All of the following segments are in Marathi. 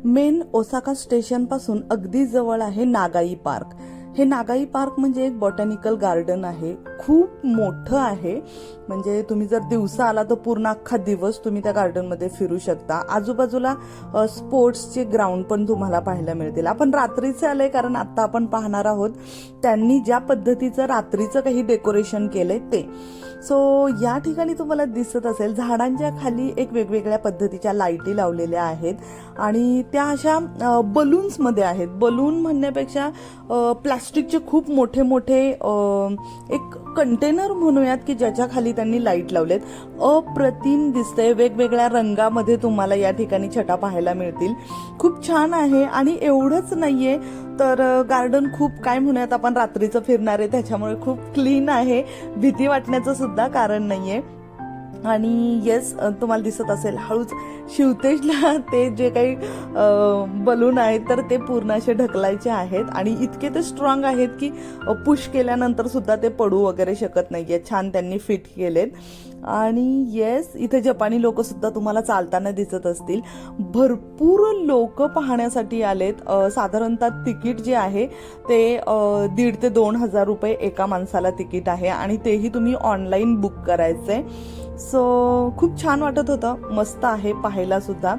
मेन ओसाका स्टेशनपासून अगदी जवळ आहे नागाई पार्क. हे नागाई पार्क म्हणजे एक बॉटॅनिकल गार्डन आहे. खूप मोठं आहे. म्हणजे तुम्ही जर दिवसा आला तर पूर्ण अख्खा दिवस तुम्ही त्या गार्डनमध्ये फिरू शकता. आजूबाजूला स्पोर्ट्सचे ग्राउंड पण तुम्हाला पाहायला मिळतील. आपण रात्रीचे आले कारण आता आपण पाहणार आहोत त्यांनी ज्या पद्धतीचं रात्रीचं काही डेकोरेशन केलंय ते. सो या ठिकाणी तुम्हाला दिसत असेल झाडांच्या खाली एक वेगवेगळ्या पद्धतीच्या लाईटी लावलेल्या आहेत आणि त्या अशा बलून्समध्ये आहेत. बलून म्हणण्यापेक्षा प्लास्टिकचे खूप मोठे मोठे एक कंटेनर म्हणूयात की ज्याच्या खाली त्यांनी लाईट लावलेत. अप्रतिम दिसतंय. वेगवेगळ्या रंगामध्ये तुम्हाला या ठिकाणी छटा पाहायला मिळतील. खूप छान आहे. आणि एवढंच नाहीये तर गार्डन खूप काय म्हणूयात आपण रात्रीचं फिरणार आहे त्याच्यामुळे खूप क्लीन आहे. भीती वाटण्याचं सुद्धा कारण नाहीये. आणि येस तुम्हाला दिसत असेल हळूच शिवतेजला ते जे काही बलून आहेत तर ते पूर्ण असे ढकलायचे आहेत आणि इतके ते स्ट्रॉंग आहेत की पुश केल्यानंतर सुद्धा ते पडू वगैरे शकत नाहीये. छान त्यांनी फिट केलेत. आणि येस इथे जपानी लोक सुद्धा तुम्हाला चालताना दिसत असतील. भरपूर लोक पाहण्यासाठी आलेत. साधारणतः तिकीट जे आहे ते 1,500 ते 2,000 रुपये एका माणसाला तिकीट आहे आणि तेही तुम्ही ऑनलाईन बुक करायचंय. सो खूप छान वाटत होतं. मस्त आहे पाहायला सुद्धा.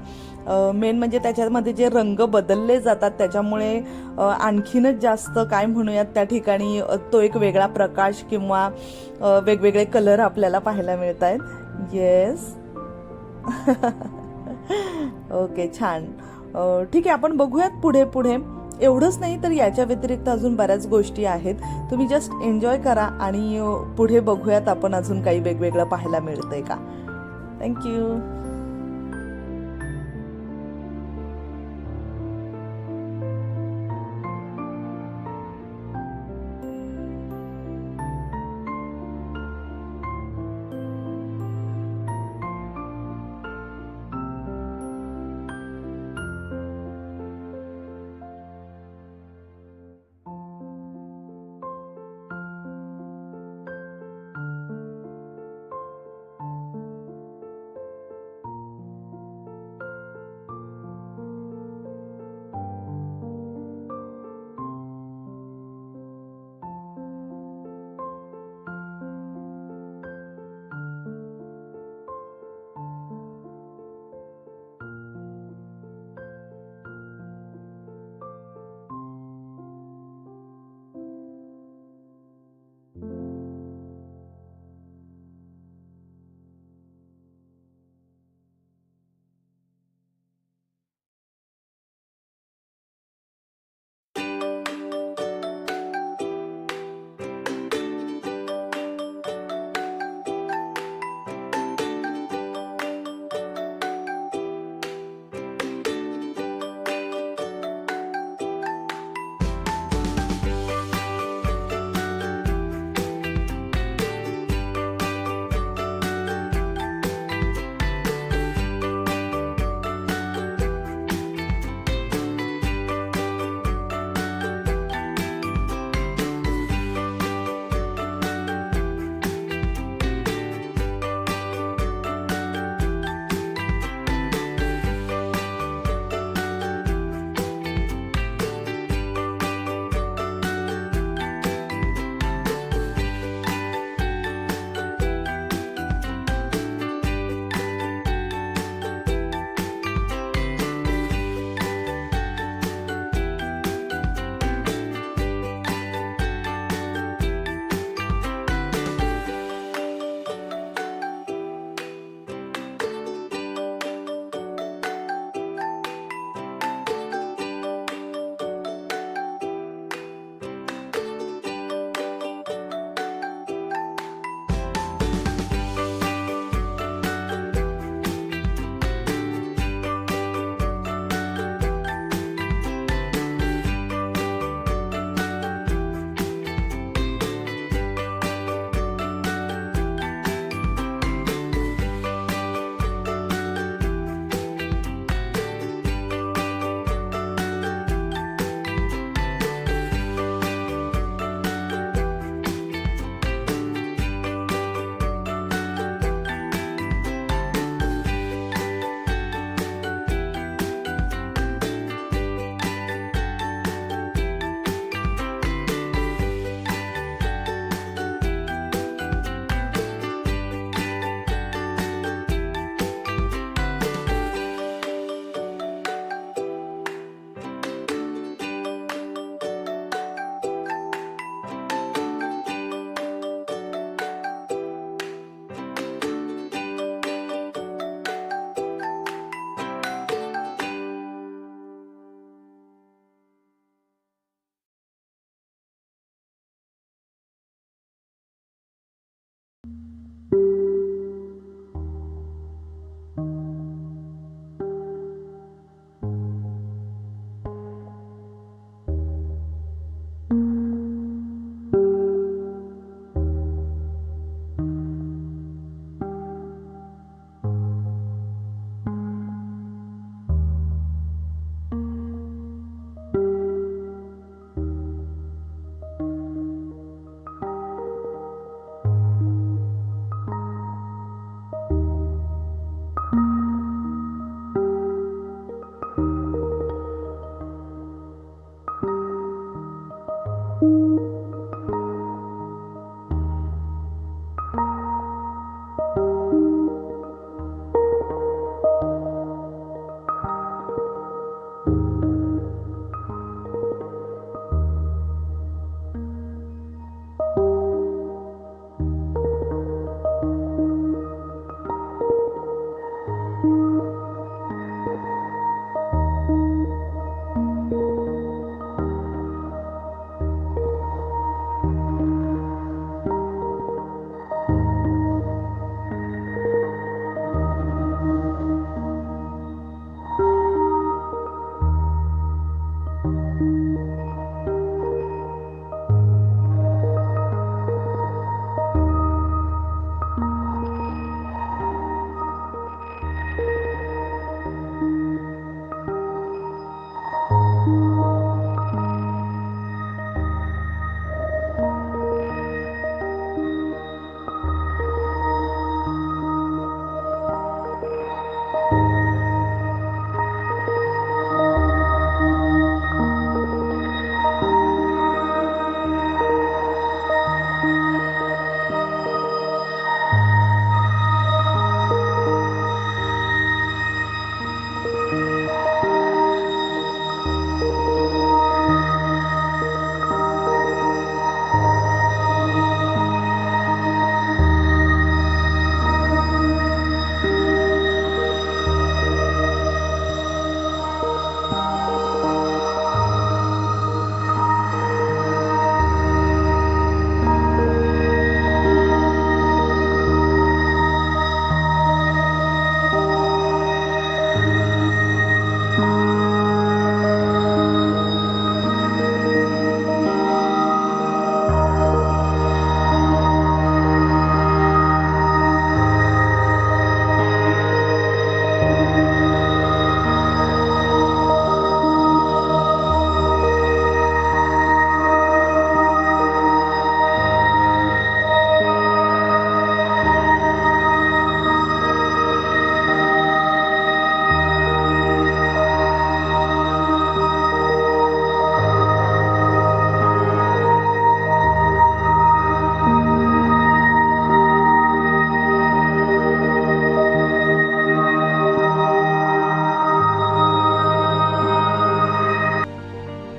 मेन म्हणजे त्याच्यामध्ये जे रंग बदलले जातात त्याच्यामुळे आणखीनच जास्त काय म्हणूयात त्या ठिकाणी तो एक वेगळा प्रकाश किंवा वेगवेगळे कलर आपल्याला पाहायला मिळत आहेत. येस ओके छान. ठीक आहे आपण बघूयात पुढे पुढे. एवढंच नाही तर याच्या व्यतिरिक्त अजून बऱ्याच गोष्टी आहेत. तुम्ही जस्ट एन्जॉय करा आणि पुढे बघूयात आपण अजून काही वेगवेगळं पाहायला मिळतंय का. थँक्यू.